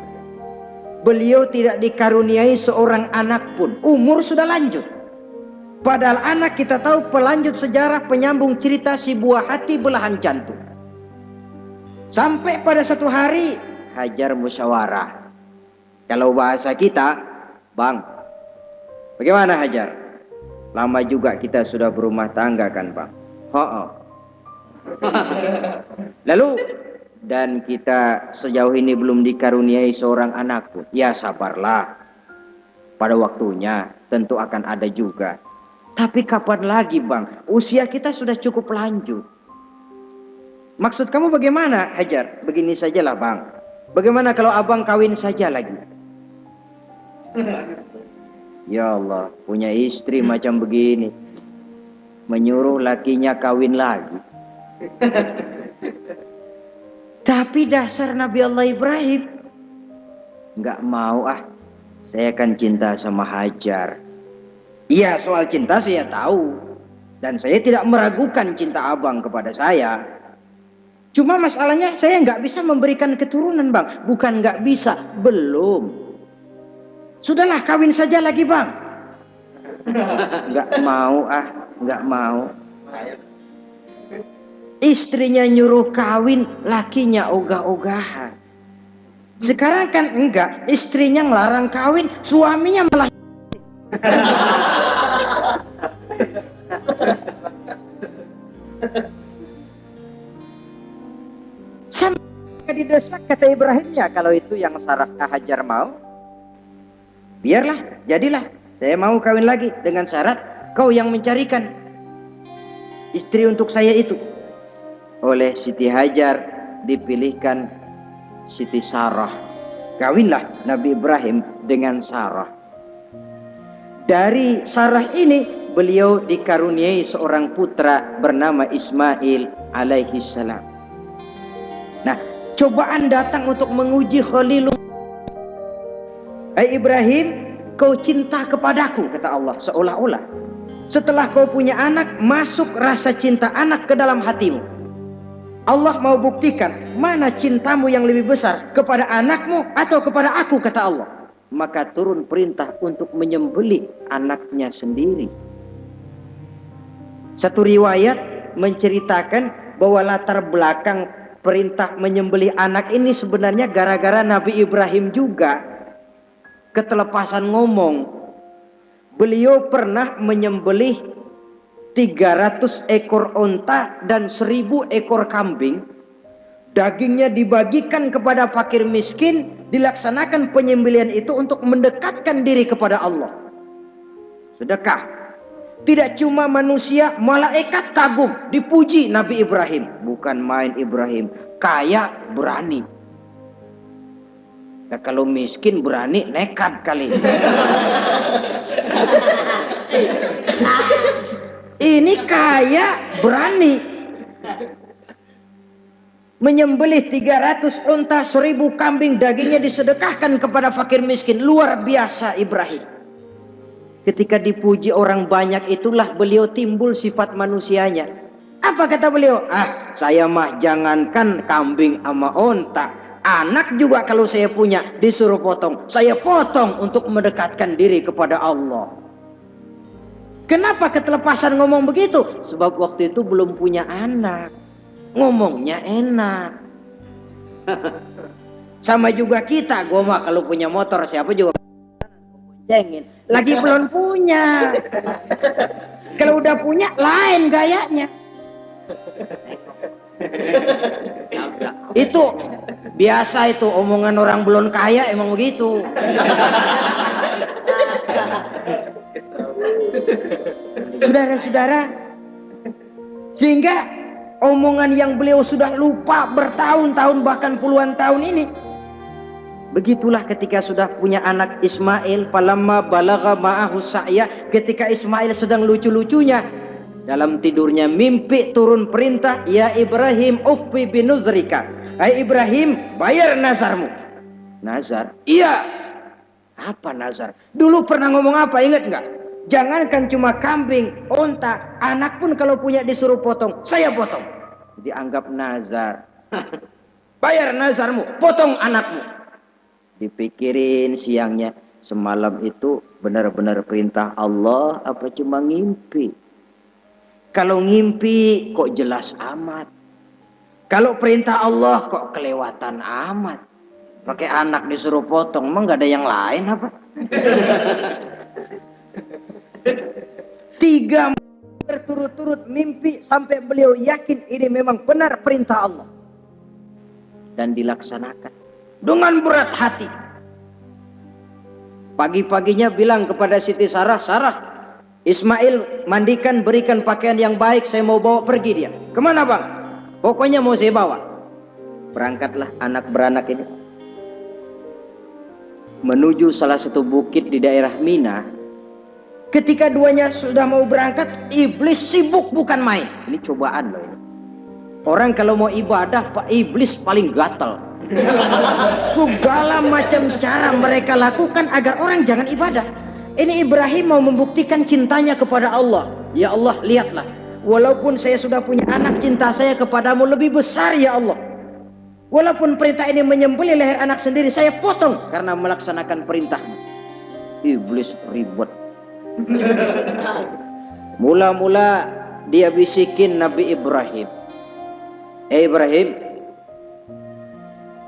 beliau tidak dikaruniai seorang anak pun. Umur sudah lanjut. Padahal anak kita tahu pelanjut sejarah, penyambung cerita si buah hati belahan jantung. Sampai pada satu hari Hajar musyawarah. Kalau bahasa kita, Bang, bagaimana Hajar? Lama juga kita sudah berumah tangga kan Bang? Lalu, dan kita sejauh ini belum dikaruniai seorang anak pun. Ya sabarlah, pada waktunya tentu akan ada juga. Tapi kapan lagi Bang? Usia kita sudah cukup lanjut. Maksud kamu bagaimana Hajar? Begini sajalah Bang, bagaimana kalau abang kawin saja lagi? Ya Allah, punya istri macam begini, menyuruh lakinya kawin lagi. Tapi dasar Nabi Allah Ibrahim nggak mau, saya kan cinta sama Hajar. Iya, soal cinta saya tahu, dan saya tidak meragukan cinta abang kepada saya. Cuma masalahnya saya nggak bisa memberikan keturunan Bang. Bukan nggak bisa, belum. Sudahlah, kawin saja lagi Bang. Nggak mau, nggak mau. Istrinya nyuruh kawin, lakinya ogah-ogahan. Sekarang kan enggak, istrinya ngelarang kawin, suaminya malah sampai didesak kata Ibrahimnya, kalau itu yang Sarah Hajar mau, biarlah, jadilah. Saya mau kawin lagi dengan syarat kau yang mencarikan istri untuk saya itu. Oleh Siti Hajar dipilihkan Siti Sarah. Kawinlah Nabi Ibrahim dengan Sarah. Dari Sarah ini beliau dikaruniai seorang putra bernama Ismail alaihi salam. Nah, cobaan datang untuk menguji Khalilullah. Hai Ibrahim, kau cinta kepadaku, kata Allah, seolah-olah setelah kau punya anak, masuk rasa cinta anak ke dalam hatimu. Allah mau buktikan mana cintamu yang lebih besar, kepada anakmu atau kepada aku, kata Allah. Maka turun perintah untuk menyembelih anaknya sendiri. Satu riwayat menceritakan bahwa latar belakang perintah menyembelih anak ini sebenarnya gara-gara Nabi Ibrahim juga ketelepasan ngomong. Beliau pernah menyembelih 300 ekor onta dan 1000 ekor kambing. Dagingnya dibagikan kepada fakir miskin, dilaksanakan penyembelihan itu untuk mendekatkan diri kepada Allah. Sedekah. Tidak cuma manusia, malaikat kagum, dipuji Nabi Ibrahim. Bukan main Ibrahim, kaya berani. Ya, kalau miskin berani, nekat kali. Ini kaya berani. Menyembelih 300 unta, 1000 kambing, dagingnya disedekahkan kepada fakir miskin. Luar biasa Ibrahim. Ketika dipuji orang banyak itulah beliau timbul sifat manusianya. Apa kata beliau? Saya mah jangankan kambing sama unta, anak juga kalau saya punya disuruh potong, saya potong untuk mendekatkan diri kepada Allah. Kenapa ketelepasan ngomong begitu? Sebab waktu itu belum punya anak, ngomongnya enak. Sama juga kita, gue mah kalau punya motor siapa juga jengin. Lagi belum punya. Kalau udah punya lain gayanya. Itu biasa, itu omongan orang belum kaya emang begitu. Saudara-saudara, sehingga omongan yang beliau sudah lupa bertahun-tahun bahkan puluhan tahun ini. Begitulah ketika sudah punya anak Ismail, falamma balagha ma'ahu sa'ya, ketika Ismail sedang lucu-lucunya dalam tidurnya mimpi turun perintah, ya Ibrahim uffi binuzrika. Hai Ibrahim, bayar nazarmu. Nazar? Iya. Apa nazar? Dulu pernah ngomong apa, ingat enggak? Jangankan cuma kambing, unta, anak pun kalau punya disuruh potong, saya potong. Dianggap nazar. Bayar nazarmu, potong anakmu. Dipikirin siangnya, semalam itu benar-benar perintah Allah apa cuma ngimpi? Kalau ngimpi kok jelas amat. Kalau perintah Allah kok kelewatan amat. Pakai anak disuruh potong, emang gak ada yang lain apa? 3 berturut-turut mimpi sampai beliau yakin ini memang benar perintah Allah. Dan dilaksanakan dengan berat hati. Pagi-paginya bilang kepada Siti Sarah, Sarah, Ismail mandikan, berikan pakaian yang baik, saya mau bawa pergi dia. Kemana bang? Pokoknya mau saya bawa. Berangkatlah anak beranak ini menuju salah satu bukit di daerah Mina. Ketika duanya sudah mau berangkat, iblis sibuk bukan main. Ini cobaan loh ini. Orang kalau mau ibadah, Pak, iblis paling gatal. Segala macam cara mereka lakukan agar orang jangan ibadah. Ini Ibrahim mau membuktikan cintanya kepada Allah. Ya Allah, lihatlah, walaupun saya sudah punya anak, cinta saya kepadamu lebih besar ya Allah. Walaupun perintah ini menyembelih leher anak sendiri, saya potong karena melaksanakan perintahmu. Iblis ribet. Mula-mula dia bisikin Nabi Ibrahim, Ibrahim,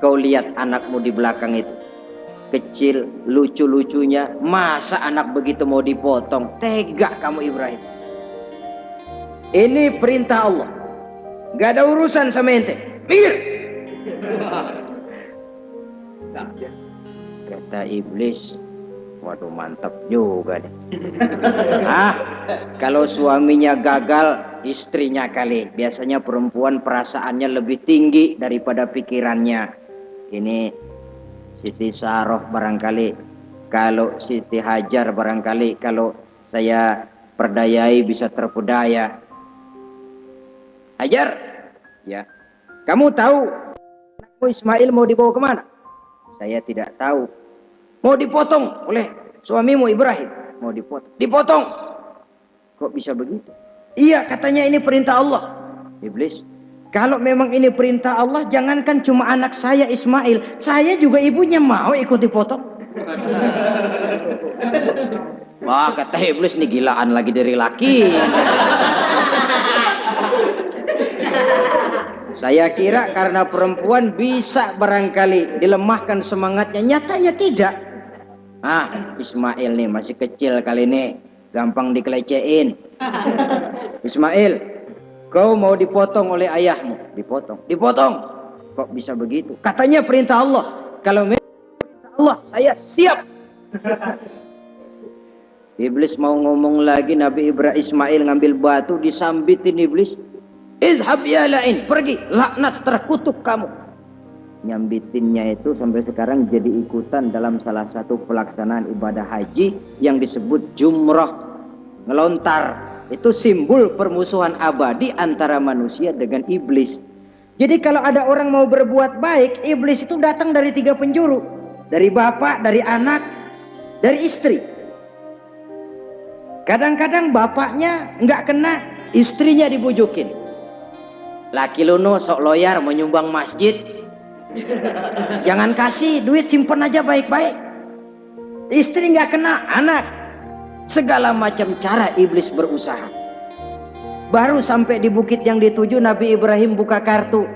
kau lihat anakmu di belakang itu, kecil, lucu-lucunya, masa anak begitu mau dipotong? Tega kamu Ibrahim. Ini perintah Allah, gak ada urusan sama ente. Minggir. Kata iblis, waduh mantap juga deh. Kalau suaminya gagal, istrinya kali. Biasanya perempuan perasaannya lebih tinggi daripada pikirannya. Ini Siti Saroh barangkali, kalau Siti Hajar barangkali kalau saya perdayai bisa terpedaya. Hajar, ya, kamu tahu anakmu Ismail mau dibawa kemana? Saya tidak tahu. Mau dipotong oleh suamimu Ibrahim. Mau dipotong. Dipotong. Kok bisa begitu? Iya, katanya ini perintah Allah. Iblis, kalau memang ini perintah Allah, jangankan cuma anak saya Ismail, saya juga ibunya mau ikut dipotong. Wah, kata iblis, nih gilaan lagi dari laki. Saya kira karena perempuan bisa barangkali dilemahkan semangatnya, nyatanya tidak. Ismail nih masih kecil kali ini, gampang dikelecehin. Ismail, kau mau dipotong oleh ayahmu? Dipotong. Kok bisa begitu? Katanya perintah Allah. Kalau memang perintah Allah, saya siap. Iblis mau ngomong lagi, Nabi Ismail ngambil batu disambitin iblis. Izhab ya la'in, pergi, laknat, terkutuk kamu. Nyambitinnya itu sampai sekarang jadi ikutan dalam salah satu pelaksanaan ibadah haji yang disebut jumrah, ngelontar. Itu simbol permusuhan abadi antara manusia dengan iblis. Jadi kalau ada orang mau berbuat baik, iblis itu datang dari 3 penjuru. Dari bapak, dari anak, dari istri. Kadang-kadang bapaknya nggak kena, istrinya dibujukin. Laki luno sok loyar mau nyumbang masjid, jangan kasih duit, simpen aja baik-baik. Istri nggak kena, anak. Segala macam cara iblis berusaha. Baru sampai di bukit yang dituju, Nabi Ibrahim buka kartu.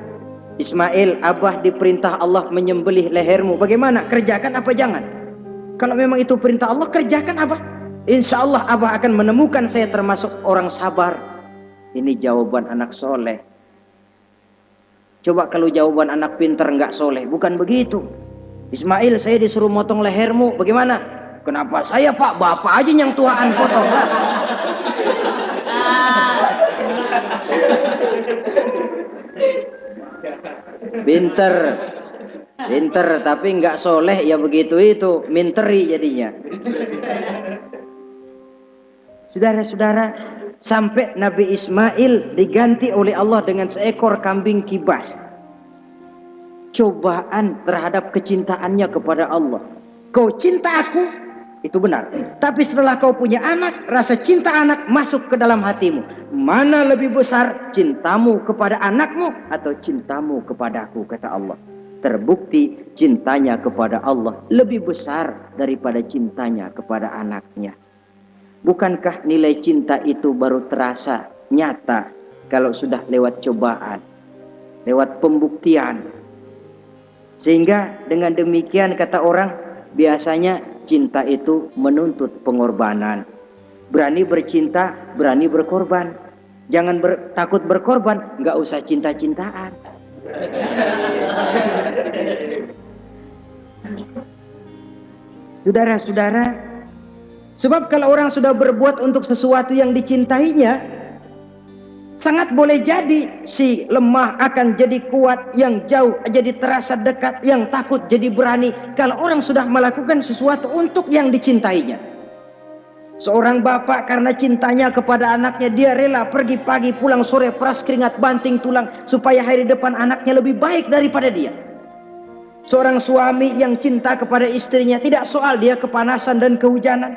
Ismail, Abah diperintah Allah menyembelih lehermu. Bagaimana? Kerjakan apa jangan? Kalau memang itu perintah Allah, kerjakan Abah. Insya Allah Abah akan menemukan saya termasuk orang sabar. Ini jawaban anak soleh. Coba kalau jawaban anak pinter nggak soleh, bukan begitu. Ismail, saya disuruh motong lehermu, bagaimana? Kenapa saya Pak? Bapak aja yang tuaan potong. Pinter, tapi nggak soleh ya begitu itu, minteri jadinya. Saudara-saudara, sampai Nabi Ismail diganti oleh Allah dengan seekor kambing kibas. Cobaan terhadap kecintaannya kepada Allah. Kau cinta aku, itu benar. Tapi setelah kau punya anak, rasa cinta anak masuk ke dalam hatimu. Mana lebih besar, cintamu kepada anakmu atau cintamu kepadaku, kata Allah. Terbukti cintanya kepada Allah lebih besar daripada cintanya kepada anaknya. Bukankah nilai cinta itu baru terasa nyata kalau sudah lewat cobaan, lewat pembuktian. Sehingga dengan demikian kata orang, biasanya cinta itu menuntut pengorbanan. Berani bercinta, berani berkorban. Jangan takut berkorban, nggak usah cinta-cintaan. Saudara-saudara, sebab kalau orang sudah berbuat untuk sesuatu yang dicintainya, sangat boleh jadi si lemah akan jadi kuat, yang jauh jadi terasa dekat, yang takut jadi berani. Kalau orang sudah melakukan sesuatu untuk yang dicintainya. Seorang bapak karena cintanya kepada anaknya, dia rela pergi pagi pulang sore, peras keringat banting tulang supaya hari depan anaknya lebih baik daripada dia. Seorang suami yang cinta kepada istrinya, tidak soal dia kepanasan dan kehujanan,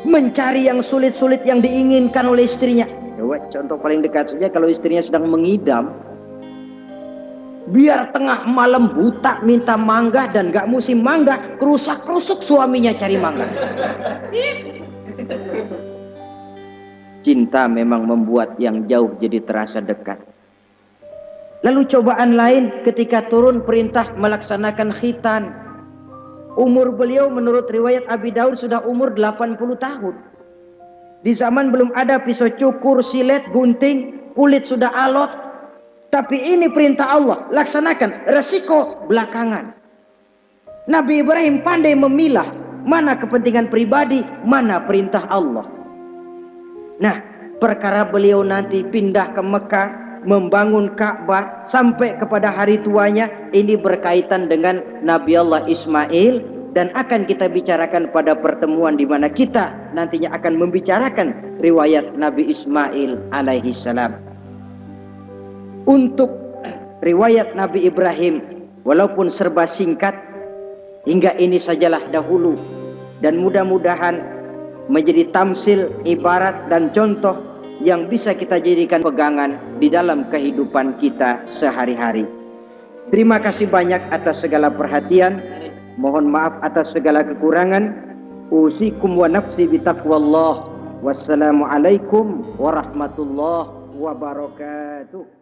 mencari yang sulit-sulit yang diinginkan oleh istrinya. Contoh paling dekat saja, kalau istrinya sedang mengidam, biar tengah malam buta minta mangga dan gak musim mangga, kerusak-kerusuk suaminya cari mangga. Cinta memang membuat yang jauh jadi terasa dekat. Lalu cobaan lain ketika turun perintah melaksanakan khitan. Umur beliau menurut riwayat Abi Daud sudah umur 80 tahun. Di zaman belum ada pisau cukur, silet, gunting, kulit sudah alot. Tapi ini perintah Allah, laksanakan, resiko belakangan. Nabi Ibrahim pandai memilah mana kepentingan pribadi, mana perintah Allah. Nah, perkara beliau nanti pindah ke Mekah, membangun Ka'bah sampai kepada hari tuanya, ini berkaitan dengan Nabi Allah Ismail, dan akan kita bicarakan pada pertemuan di mana kita nantinya akan membicarakan riwayat Nabi Ismail alaihi salam. Untuk riwayat Nabi Ibrahim, walaupun serba singkat, hingga ini sajalah dahulu, dan mudah-mudahan menjadi tamsil, ibarat dan contoh yang bisa kita jadikan pegangan di dalam kehidupan kita sehari-hari. Terima kasih banyak atas segala perhatian. Mohon maaf atas segala kekurangan. Usikum wa nafsi bitaqwallah. Wassalamualaikum warahmatullahi wabarakatuh.